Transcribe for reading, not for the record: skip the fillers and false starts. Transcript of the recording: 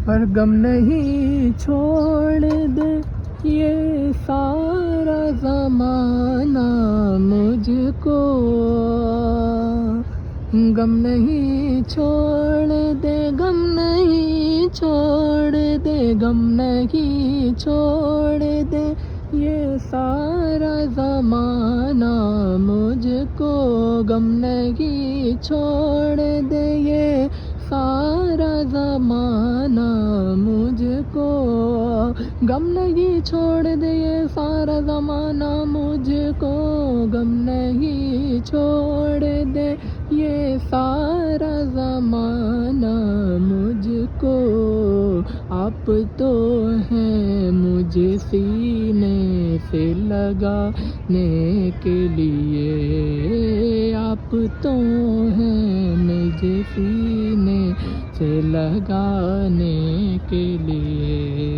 اور غم نہیں چھوڑ دے یہ سارا زمانہ مجھ کو، غم نہیں چھوڑ دے، غم نہیں چھوڑ دے، غم نہیں چھوڑ دے یہ سارا زمانہ مجھ کو، غم نہیں چھوڑ دے یہ سارا زمانہ مجھ کو، غم نہیں چھوڑ دے یہ سارا زمانہ مجھ کو، غم نہیں چھوڑ دے یہ سارا زمانہ مجھ کو، آپ تو ہیں مجھے سینے سے لگانے کے لیے، آپ تو ہیں مجھے سینے سے لگانے کے لیے،